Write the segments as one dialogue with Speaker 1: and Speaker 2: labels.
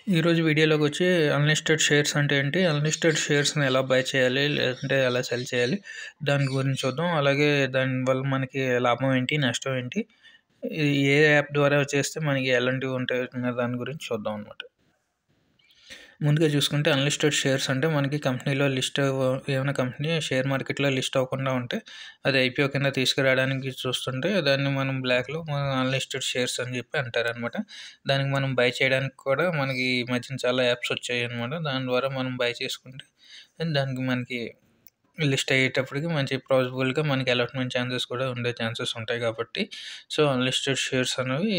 Speaker 1: ఈరోజు వీడియోలోకొచ్చి unlisted shares అంటే ఏంటి? అన్‌లిస్టెడ్ షేర్స్‌ని ఎలా బై చేయాలి? లేదంటే ఎలా సెల్ చేయాలి? దాని గురించి చూద్దాం. అలాగే దానివల్ల మనకి లాభం ఏంటి? నష్టం ఏంటి? ఏ యాప్ ద్వారా చేస్తే మనకి ఎలాంటివి ఉంటాయి అన్న దాని గురించి చూద్దాం అనమాట. ముందుగా చూసుకుంటే అన్‌లిస్టెడ్ షేర్స్ అంటే మనకి కంపెనీలో ఏమైనా కంపెనీ షేర్ మార్కెట్‌లో లిస్ట్ అవ్వకుండా ఉంటే అది ఐపీఓ కింద తీసుకురావడానికి చూస్తుంటే దాన్ని మనం బ్లాక్‌లో అన్‌లిస్టెడ్ షేర్స్ అని చెప్పి అంటారనమాట. దానికి మనం బై చేయడానికి కూడా మనకి ఈ మధ్యన చాలా యాప్స్ వచ్చాయన్నమాట. దాని ద్వారా మనం బై చేసుకుంటే దానికి మనకి లిస్ట్ అయ్యేటప్పటికి మంచి ప్రాబబుల్‌గా మనకి అలాట్‌మెంట్ ఛాన్సెస్ కూడా ఉండే ఛాన్సెస్ ఉంటాయి కాబట్టి సో అన్‌లిస్టెడ్ షేర్స్ అనేవి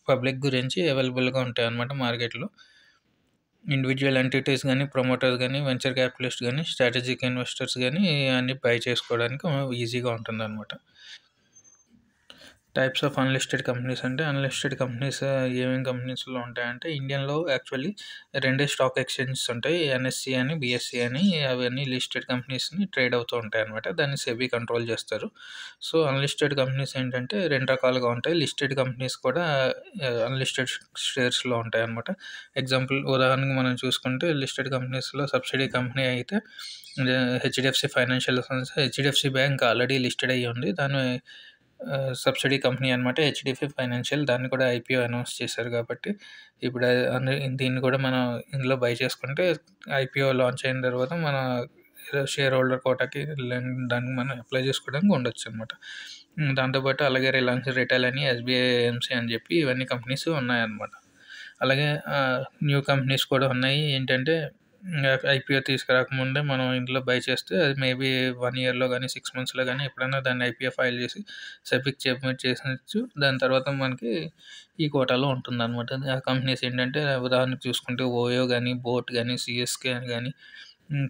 Speaker 1: పబ్లిక్ గురించి అవైలబుల్‌గా ఉంటాయన్నమాట మార్కెట్‌లో. ఇండివిడ్యువల్ ఎంటిటీస్ గానీ, ప్రమోటర్స్ గానీ, వెంచర్ క్యాపిటలిస్ట్ గానీ, స్ట్రాటజిక్ ఇన్వెస్టర్స్ గానీ అన్నీ బై చేసుకోవడానికి ఈజీగా ఉంటుందనమాట. టైప్స్ ఆఫ్ అన్‌లిస్టెడ్ కంపెనీస్ అంటే అన్‌లిస్టెడ్ కంపెనీస్ ఏమేం కంపెనీస్‌లో ఉంటాయంటే ఇండియాలో యాక్చువల్లీ రెండే స్టాక్ ఎక్స్‌చేంజెస్ ఉంటాయి. ఎన్ఎస్‌సీ అని, బీఎస్‌సీ అని అవన్నీ లిస్టెడ్ కంపెనీస్‌ని ట్రేడ్ అవుతూ ఉంటాయనమాట. దాన్ని సెబీ కంట్రోల్ చేస్తారు. సో, అన్‌లిస్టెడ్ కంపెనీస్ ఏంటంటే 2 రకాలుగా ఉంటాయి. లిస్టెడ్ కంపెనీస్ కూడా అన్‌లిస్టెడ్ షేర్స్‌లో ఉంటాయనమాట. ఉదాహరణకు మనం చూసుకుంటే లిస్టెడ్ కంపెనీస్‌లో సబ్సిడీ కంపెనీ అయితే HDFC financial HDFC bank already listed అయ్యి ఉంది. దాని సబ్సిడీ కంపెనీ అనమాట హెచ్‌డిఎఫ్‌సి ఫైనాన్షియల్. దాన్ని కూడా ఐపీఓ అనౌన్స్ చేశారు కాబట్టి, ఇప్పుడు దీన్ని కూడా మనం ఇందులో బై చేసుకుంటే ఐపీఓ లాంచ్ అయిన తర్వాత మన షేర్ హోల్డర్ కోటాకి దానికి మనం అప్లై చేసుకోవడానికి ఉండొచ్చనమాట. దాంతో పాటు అలాగే రిలయన్స్ రిటైల్ అని, ఎస్‌బీఐ ఏఎంసీ అని చెప్పి ఇవన్నీ కంపెనీస్ ఉన్నాయన్నమాట. అలాగే న్యూ కంపెనీస్ కూడా ఉన్నాయి. ఏంటంటే ఐపీఓ తీసుకురాకముందే మనం ఇందులో బై చేస్తే అది మేబీ 1 ఇయర్‌లో గానీ, 6 మంత్స్‌లో గానీ ఎప్పుడైనా దాన్ని ఐపీఓ ఫైల్ చేసి సెబీకి సబ్మిట్ చేసేయొచ్చు. దాని తర్వాత మనకి ఈ కోటాలో ఉంటుందన్నమాట. ఆ కంపెనీస్ ఏంటంటే ఉదాహరణకు చూసుకుంటే ఓయో గానీ, బోట్ గానీ, సీఎస్‌కే గానీ,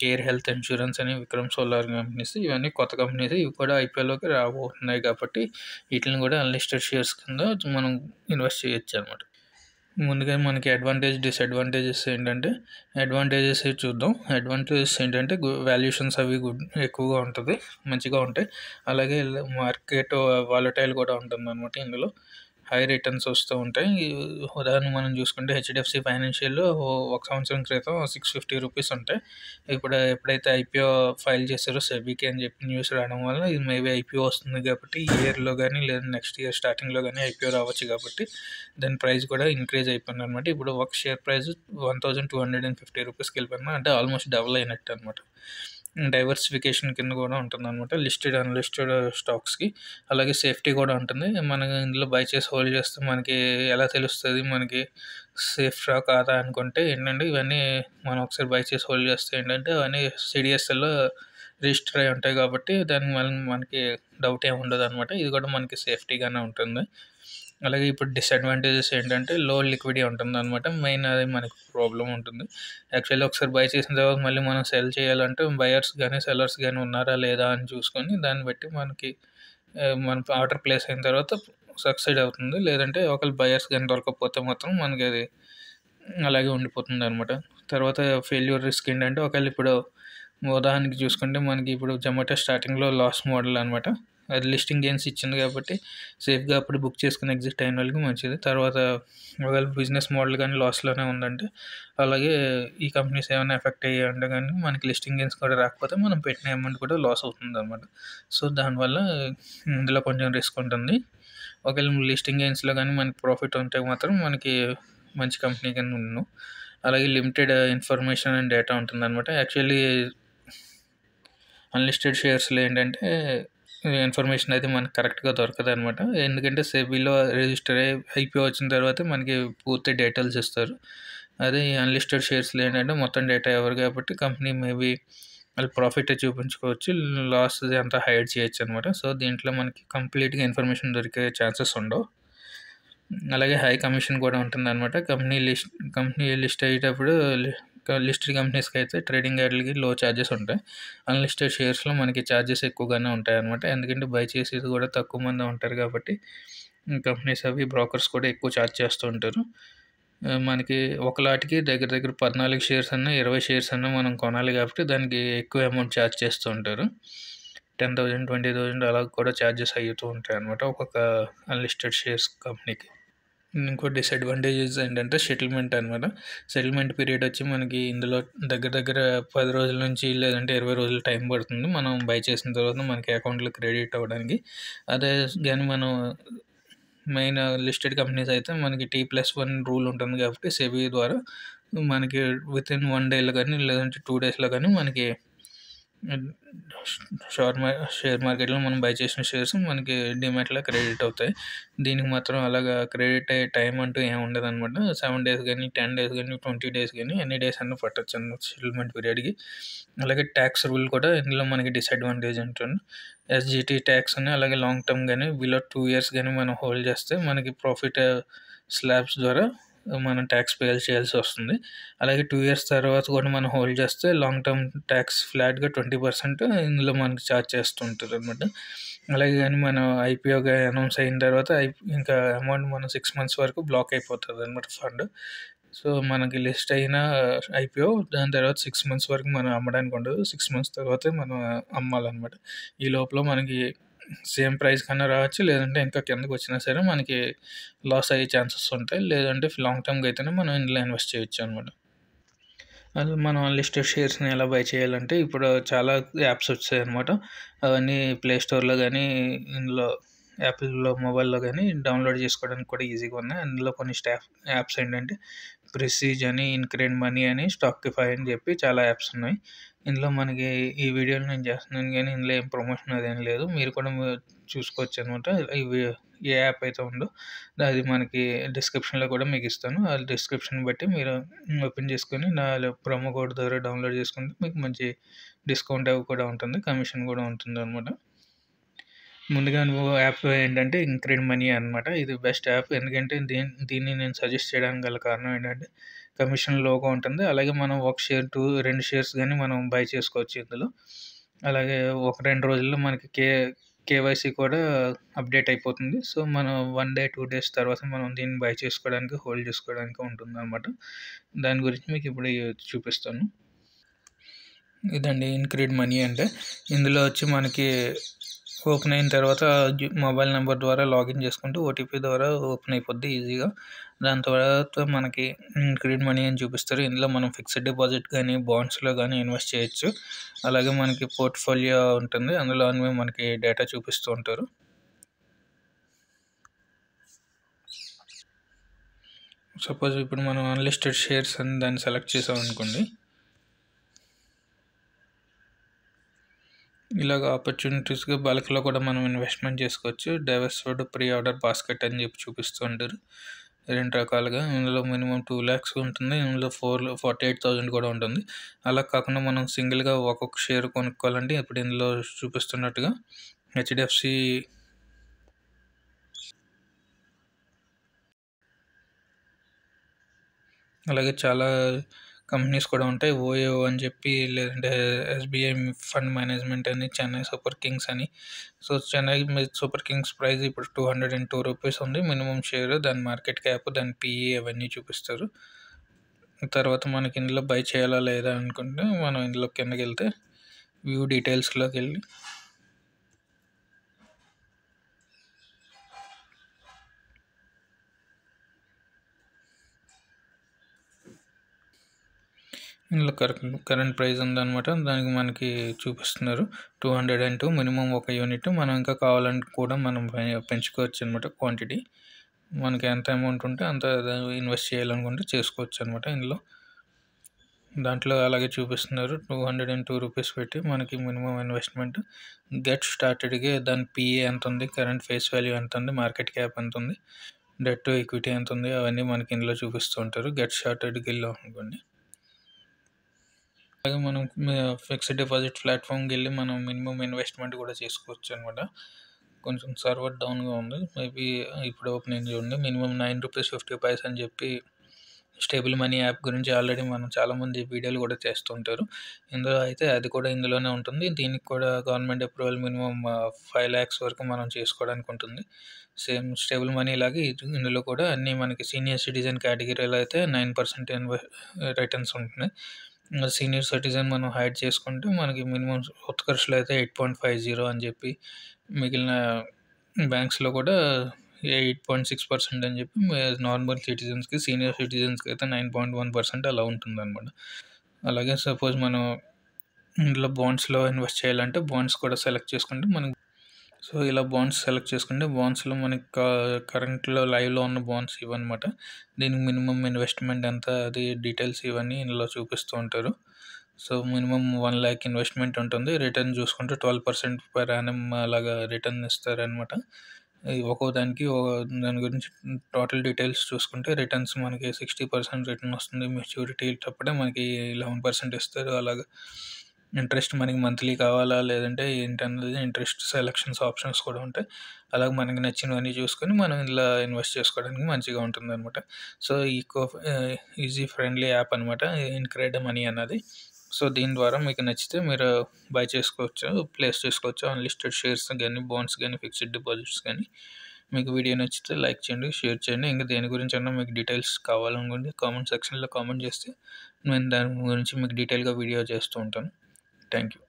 Speaker 1: కేర్ హెల్త్ ఇన్స్యూరెన్స్ అని, విక్రమ్ సోలార్ కంపెనీస్ ఇవన్నీ కొత్త కంపెనీస్. ఇవి కూడా ఐపీఓలోకి రాబోతున్నాయి కాబట్టి వీటిని కూడా అన్‌లిస్టెడ్ షేర్స్ కింద మనం ఇన్వెస్ట్ చేయొచ్చనమాట. ముందుగా మనకి డిసడ్వాంటేజెస్ ఏంటంటే, అడ్వాంటేజెస్ చూద్దాం. అడ్వాంటేజెస్ ఏంటంటే వాల్యుయేషన్స్ అవి ఎక్కువగా ఉంటది. మంచిగా ఉంటాయి. అలాగే మార్కెట్ వాలటైల్ కూడా ఉంటుందనమాట ఇందులో. హై రిటర్న్స్ వస్తూ ఉంటాయి. ఉదాహరణకు మనం చూసుకుంటే హెచ్‌డిఎఫ్‌సి ఫైనాన్షియల్‌లో ఒక సంవత్సరం క్రితం ₹650 ఉంటాయి. ఎప్పుడైతే ఐపీఓ ఫైల్ చేశారో సెబీకి అని చెప్పి న్యూస్ రావడం వల్ల ఇది మేబీ ఐపీఓ వస్తుంది కాబట్టి ఈ ఇయర్‌లో గానీ, లేదా నెక్స్ట్ ఇయర్ స్టార్టింగ్‌లో గానీ ఐపీఓ రావచ్చు కాబట్టి దాని ప్రైస్ కూడా ఇంక్రీజ్ అయిపోయిందనమాట. ఇప్పుడు ఒక షేర్ ప్రైస్ ₹1250కి వెళ్ళిపోయింది. అంటే ఆల్మోస్ట్ డబుల్ అయినట్టు అనమాట. డైవర్సిఫికేషన్ కింద కూడా ఉంటుందనమాట. లిస్టెడ్, అన్‌లిస్టెడ్ స్టాక్స్‌కి. అలాగే సేఫ్టీ కూడా ఉంటుంది. మనం ఇందులో బై చేసి హోల్డ్ చేస్తే మనకి ఎలా తెలుస్తది? మనకి సేఫా కాదా అనుకుంటే ఏంటంటే ఇవన్నీ మనం ఒకసారి బై చేసి హోల్డ్ చేస్తే ఏంటంటే అవన్నీ సిడిఎస్‌లో రిజిస్టర్ అయ్యి ఉంటాయి కాబట్టి దాని వల్ల మనకి డౌట్ ఏమి ఉండదనమాట. ఇది కూడా మనకి సేఫ్టీగానే ఉంటుంది. అలాగే ఇప్పుడు డిసడ్వాంటేజెస్ ఏంటంటే లో లిక్విడిటీ ఉంటుందనమాట. మెయిన్ అది మనకి ప్రాబ్లమ్ ఉంటుంది. యాక్చువల్లీ ఒకసారి బై చేసిన తర్వాత మళ్ళీ మనం సెల్ చేయాలంటే బయర్స్ గానీ, సెల్లర్స్ గానీ ఉన్నారా లేదా అని చూసుకొని దాన్ని బట్టి మనకి మన ఆర్డర్ ప్లేస్ అయిన తర్వాత సక్సీడ్ అవుతుంది. లేదంటే ఒకవేళ బయర్స్ గానీ దొరకకపోతే మాత్రం మనకది అలాగే ఉండిపోతుందనమాట. తర్వాత ఫెయిల్యూర్ రిస్క్ ఏంటంటే ఒకవేళ ఇప్పుడు ఉదాహరణకి చూసుకుంటే మనకి ఇప్పుడు జొమాటో స్టార్టింగ్‌లో లాస్ మోడల్ అనమాట. అది లిస్టింగ్ గెయిన్స్ ఇచ్చింది కాబట్టి సేఫ్‌గా అప్పుడు బుక్ చేసుకొని ఎగ్జిట్ అయిన వాళ్ళకి మంచిది. తర్వాత ఒకవేళ బిజినెస్ మోడల్ గానీ లాస్‌లోనే ఉందంటే అలాగే ఈ కంపెనీస్ ఏమైనా ఎఫెక్ట్ అయ్యాయంటే గానీ మనకి లిస్టింగ్ గెయిన్స్ కూడా రాకపోతే మనం పెట్టిన అమౌంట్ కూడా లాస్ అవుతుందనమాట. సో, దానివల్ల ఇందులో కొంచెం రిస్క్ ఉంటుంది. ఒకవేళ లిస్టింగ్ గెయిన్స్‌లో గానీ మనకి ప్రాఫిట్ ఉంటే మాత్రం మనకి మంచి కంపెనీ కింద. అలాగే లిమిటెడ్ ఇన్ఫర్మేషన్ అండ్ డేటా ఉంటుందనమాట. యాక్చువల్లీ అన్‌లిస్టెడ్ షేర్స్‌లో ఏంటంటే ఇన్ఫర్మేషన్ అయితే మనకు కరెక్ట్‌గా దొరకదనమాట. ఎందుకంటే సెబీలో రిజిస్టర్ అయ్యి ఐపీఓ వచ్చిన తర్వాతే మనకి పూర్తి డీటెయిల్స్ ఇస్తారు. అదే ఈ అన్‌లిస్టెడ్ షేర్స్‌లో ఏంటంటే మొత్తం డేటా ఇవ్వరు కాబట్టి కంపెనీ మేబీ వాళ్ళు ప్రాఫిటే చూపించుకోవచ్చు. లాస్ అంతా హైడ్ చేయొచ్చనమాట. సో, దీంట్లో మనకి కంప్లీట్‌గా ఇన్ఫర్మేషన్ దొరికే ఛాన్సెస్ ఉండవు. అలాగే హై కమిషన్ కూడా ఉంటుందనమాట. కంపెనీ లిస్ట్ అయ్యేటప్పుడు లిస్టెడ్ కంపెనీస్‌కైతే ట్రేడింగ్ యార్డ్‌లకి లో చార్జెస్ ఉంటాయి. అన్‌లిస్టెడ్ షేర్స్‌లో మనకి చార్జెస్ ఎక్కువగానే ఉంటాయనమాట. ఎందుకంటే బై చేసేది కూడా తక్కువ మందే ఉంటారు కాబట్టి కంపెనీస్ అవి బ్రోకర్స్ కూడా ఎక్కువ చార్జ్ చేస్తూ ఉంటారు. మనకి ఒక లాట్‌కి దగ్గర దగ్గర 14 షేర్స్ అన్నా, 20 షేర్స్ అన్నా మనం కొనాలి కాబట్టి దానికి ఎక్కువ అమౌంట్ చార్జ్ చేస్తూ ఉంటారు. 10,000, 20,000 అలా కూడా చార్జెస్ అయ్యుతూ ఉంటాయనమాట ఒక్కొక్క అన్‌లిస్టెడ్ షేర్స్ కంపెనీకి. ఇంకో డిసడ్వాంటేజెస్ ఏంటంటే సెటిల్మెంట్ అనమాట. సెటిల్మెంట్ పీరియడ్ వచ్చి మనకి ఇందులో దగ్గర దగ్గర 10 రోజుల నుంచి లేదంటే 20 రోజులు టైం పడుతుంది. మనం బై చేసిన తర్వాత మనకి అకౌంట్లో క్రెడిట్ అవ్వడానికి. అదే గాని మనం మెయిన్ లిస్టెడ్ కంపెనీస్ అయితే మనకి T+1 రూల్ ఉంటుంది కాబట్టి సెబీ ద్వారా మనకి వితిన్ 1 డేలో కానీ లేదంటే 2 డేస్లో కానీ మనకి షేర్ మార్కెట్లో మనం బై చేసిన షేర్స్ మనకి డిమాట్లో క్రెడిట్ అవుతాయి. దీనికి మాత్రం అలాగా క్రెడిట్ అయ్యే టైం అంటూ ఏమి ఉండదనమాట. 7 డేస్ కానీ 10 డేస్ కానీ 20 డేస్ కానీ ఎన్ని డేస్ అన్నా పట్టొచ్చు అన్నమాట సెటిల్మెంట్ పీరియడ్కి. అలాగే ట్యాక్స్ రూల్ కూడా ఇందులో మనకి డిసడ్వాంటేజ్ ఉంటుంది. ఎస్జిటి ట్యాక్స్ అని అలాగే లాంగ్ టర్మ్ కానీ బిలో 2 ఇయర్స్ కానీ మనం హోల్డ్ చేస్తే మనకి ప్రాఫిట్ స్లాబ్స్ ద్వారా మనం ట్యాక్స్ పే చేయాల్సి వస్తుంది. అలాగే 2 ఇయర్స్ తర్వాత కూడా మనం హోల్డ్ చేస్తే లాంగ్ టర్మ్ ట్యాక్స్ ఫ్లాట్గా 20% ఇందులో మనకి ఛార్జ్ చేస్తుంటారు అనమాట. అలాగే కానీ మనం ఐపీఓగా అనౌన్స్ అయిన తర్వాత ఇంకా అమౌంట్ మనం 6 మంత్స్ వరకు బ్లాక్ అయిపోతుంది అనమాట ఫండ్. సో మనకి లిస్ట్ అయిన ఐపీఓ దాని తర్వాత 6 మంత్స్ వరకు మనం అమ్మడానికి ఉండదు. 6 మంత్స్ తర్వాతే మనం అమ్మాలన్నమాట. ఈ లోపల మనకి సేమ్ ప్రైస్ కన్నా రావచ్చు, లేదంటే ఇంకా కిందకి వచ్చినా సరే మనకి లాస్ అయ్యే ఛాన్సెస్ ఉంటాయి. లేదంటే లాంగ్ టర్మ్‌గా అయితేనే మనం ఇందులో ఇన్వెస్ట్ చేయొచ్చు అనమాట. అది మనం అన్‌లిస్టెడ్ షేర్స్‌ని ఎలా బై చేయాలంటే ఇప్పుడు చాలా యాప్స్ వచ్చాయన్నమాట. అవన్నీ ప్లే స్టోర్‌లో గానీ, ఇందులో యాపిల్‌లో మొబైల్‌లో గానీ డౌన్‌లోడ్ చేసుకోవడానికి కూడా ఈజీగా ఉన్నాయి. అందులో కొన్ని యాప్స్ ఏంటంటే ప్రెస్టీజ్ అని, ఇన్క్రెడ్ మనీ అని, స్టాకిఫై అని చెప్పి చాలా యాప్స్ ఉన్నాయి. ఇందులో మనకి ఈ వీడియోలో నేను చేస్తున్నాను గానీ ఇందులో ఏం ప్రమోషన్ అదేం లేదు. మీరు కూడా చూసుకోవచ్చనమాట. ఇవి ఏ యాప్ అయితే ఉందో అది మనకి డిస్క్రిప్షన్‌లో కూడా మీకు ఇస్తాను. ఆ డిస్క్రిప్షన్ బట్టి మీరు ఓపెన్ చేసుకొని ప్రోమో కోడ్ ద్వారా డౌన్‌లోడ్ చేసుకుంటే మీకు మంచి డిస్కౌంట్ అవి కూడా ఉంటుంది. కమిషన్ కూడా ఉంటుందనమాట. ముందుగా నువ్వు యాప్ ఏంటంటే ఇన్క్రెడ్ మనీ అనమాట. ఇది బెస్ట్ యాప్. ఎందుకంటే దీన్ని నేను సజెస్ట్ చేయడానికి గల కారణం ఏంటంటే కమిషన్ లోగా ఉంటుంది. అలాగే మనం ఒక షేర్ 2 షేర్స్ గానీ మనం బై చేసుకోవచ్చు ఇందులో. అలాగే ఒక 2 రోజుల్లో మనకి కేవైసీ కూడా అప్డేట్ అయిపోతుంది. సో మనం 1 డే 2 డేస్ తర్వాత మనం దీన్ని బై చేసుకోవడానికి, హోల్డ్ చేసుకోవడానికి ఉంటుందన్నమాట. దాని గురించి మీకు ఇప్పుడు చూపిస్తాను. ఇదండి ఇన్క్రెడ్ మనీ అంటే. ఇందులో వచ్చి మనకి ఓపెన్ అయిన తర్వాత మొబైల్ నెంబర్ ద్వారా లాగిన్ చేసుకుంటే ఓటీపీ ద్వారా ఓపెన్ అయిపోద్ది ఈజీగా. దాని తర్వాత మనకి ఇన్క్రెడ్ మనీ అని చూపిస్తారు. ఇందులో మనం ఫిక్స్డ్ డిపాజిట్ కానీ, బాండ్స్‌లో కానీ ఇన్వెస్ట్ చేయొచ్చు. అలాగే మనకి పోర్ట్‌ఫోలియో ఉంటుంది. అందులో మనకి డేటా చూపిస్తూ ఉంటారు. సపోజ్ ఇప్పుడు మనం అన్‌లిస్టెడ్ షేర్స్ అని దాన్ని సెలెక్ట్ చేసామనుకోండి. ఇలాగ ఆపర్చునిటీస్‌గా బల్క్‌లో కూడా మనం ఇన్వెస్ట్‌మెంట్ చేసుకోవచ్చు. డైవర్సిఫైడ్ ప్రీ ఆర్డర్ బాస్కెట్ అని చెప్పి చూపిస్తూ ఉంటారు. 2 రకాలుగా. ఇందులో మినిమమ్ 2,00,000 ఉంటుంది. ఇందులో 48,000 కూడా ఉంటుంది. అలా కాకుండా మనం సింగిల్‌గా ఒక్కొక్క షేర్ కొనుక్కోవాలంటే ఇప్పుడు ఇందులో చూపిస్తున్నట్టుగా హెచ్‌డిఎఫ్‌సి అలాగే చాలా కంపెనీస్ కూడా ఉంటాయి. ఓయో అని చెప్పి, లేదంటే ఎస్బీఐ ఫండ్ మేనేజ్మెంట్ అని, చెన్నై సూపర్ కింగ్స్ అని. So Chennai super Kings price ఇప్పుడు ₹202 ఉంది మినిమం షేర్. దాని మార్కెట్ క్యాప్, దాని పీఈ అవన్నీ చూపిస్తారు. తర్వాత మనకి ఇందులో బై చేయాలా లేదా అనుకుంటే మనం ఇందులో కిందకి వెళ్తే వ్యూ డీటెయిల్స్లోకి వెళ్ళి ఇందులో కరెంట్ ప్రైస్ ఉందన్నమాట. దానికి మనకి చూపిస్తున్నారు 202 మినిమం ఒక యూనిట్. మనం ఇంకా కావాలంటే కూడా మనం పెంచుకోవచ్చు అనమాట క్వాంటిటీ. మనకి ఎంత అమౌంట్ ఉంటే అంత ఇన్వెస్ట్ చేయాలనుకుంటే చేసుకోవచ్చు అనమాట ఇందులో. దాంట్లో అలాగే చూపిస్తున్నారు ₹202 పెట్టి మనకి మినిమం ఇన్వెస్ట్మెంట్. గెట్ స్టార్టెడ్‌గా దాని పీఏ ఎంత ఉంది, కరెంట్ ఫేస్ వాల్యూ ఎంత ఉంది, మార్కెట్ క్యాప్ ఎంత ఉంది, డెట్ టు ఈక్విటీ ఎంత ఉంది, అవన్నీ మనకి ఇందులో చూపిస్తూ ఉంటారు. గెట్ స్టార్టెడ్‌కి వెళ్ళాం అనుకోండి. అలాగే మనం ఫిక్స్డ్ డిపాజిట్ ప్లాట్ఫామ్కి వెళ్ళి మనం మినిమం ఇన్వెస్ట్మెంట్ కూడా చేసుకోవచ్చు అనమాట. కొంచెం సర్వర్ డౌన్గా ఉంది. మేబీ ఇప్పుడు ఓపెనింగ్ చూడండి. మినిమం ₹9.50 అని చెప్పి స్టేబుల్ మనీ యాప్ గురించి ఆల్రెడీ మనం చాలామంది వీడియోలు కూడా చేస్తుంటారు. ఇందులో అయితే అది కూడా ఇందులోనే ఉంటుంది. దీనికి కూడా గవర్నమెంట్ అప్రూవల్ మినిమం 5 lakhs వరకు మనం చేసుకోవడానికి ఉంటుంది. సేమ్ స్టేబుల్ మనీ లాగే ఇందులో కూడా అన్నీ మనకి సీనియర్ సిటిజన్ కేటగిరీలో అయితే 9% రిటర్న్స్ ఉంటున్నాయి. సీనియర్ సిటిజన్ మనం హైడ్ చేసుకుంటే మనకి మినిమం ఉత్కర్ష్‌లో అయితే 8.50 అని చెప్పి, మిగిలిన బ్యాంక్స్‌లో కూడా 8.6% అని చెప్పి నార్మల్ సిటిజన్స్‌కి, సీనియర్ సిటిజన్స్‌కి అయితే 9.1% అలా ఉంటుందన్నమాట. అలాగే సపోజ్ మనం ఇందులో బాండ్స్‌లో ఇన్వెస్ట్ చేయాలంటే బాండ్స్ కూడా సెలెక్ట్ చేసుకుంటే మనకి సో, ఇలా బాండ్స్ సెలెక్ట్ చేసుకుంటే బాండ్స్‌లో మనకి కరెంట్‌లో లైవ్‌లో ఉన్న బాండ్స్ ఇవన్నమాట. దీనికి మినిమమ్ ఇన్వెస్ట్‌మెంట్ ఎంత అది డీటెయిల్స్ ఇవన్నీ ఇందులో చూపిస్తూ ఉంటారు. సో, మినిమమ్ 1,00,000 ఇన్వెస్ట్‌మెంట్ ఉంటుంది. రిటర్న్ చూసుకుంటే 12% పర్ యానమ్ అలాగా రిటర్న్ ఇస్తారనమాట. ఈ ఒక్కో దానికి దాని గురించి టోటల్ డీటెయిల్స్ చూసుకుంటే రిటర్న్స్ మనకి 60% రిటర్న్ వస్తుంది. మెచ్యూరిటీ అప్పుడే మనకి 11% ఇస్తారు. అలాగా ఇంట్రెస్ట్ మనకి మంత్లీ కావాలా? లేదంటే ఏంటన్నది ఇంట్రెస్ట్ సెలక్షన్స్ ఆప్షన్స్ కూడా ఉంటాయి. అలాగే మనకి నచ్చినవన్నీ చూసుకొని మనం ఇలా ఇన్వెస్ట్ చేసుకోవడానికి మంచిగా ఉంటుందనమాట. సో, ఈజీ ఫ్రెండ్లీ యాప్ అనమాట ఇన్‌క్రెడ్ మనీ అన్నది. సో, దీని ద్వారా మీకు నచ్చితే మీరు బై చేసుకోవచ్చు, ప్లేస్ చేసుకోవచ్చు. అన్‌లిస్టెడ్ షేర్స్ గానీ, బాండ్స్ గానీ, ఫిక్స్డ్ డిపాజిట్స్ గానీ. మీకు వీడియో నచ్చితే లైక్ చేయండి, షేర్ చేయండి. ఇంకా దేని గురించన్నా మీకు డీటెయిల్స్ కావాలనుకుంటే కామెంట్ సెక్షన్‌లో కామెంట్ చేస్తే నేను దాని గురించి మీకు డీటెయిల్‌గా వీడియో చేస్తూ ఉంటాను. Thank you.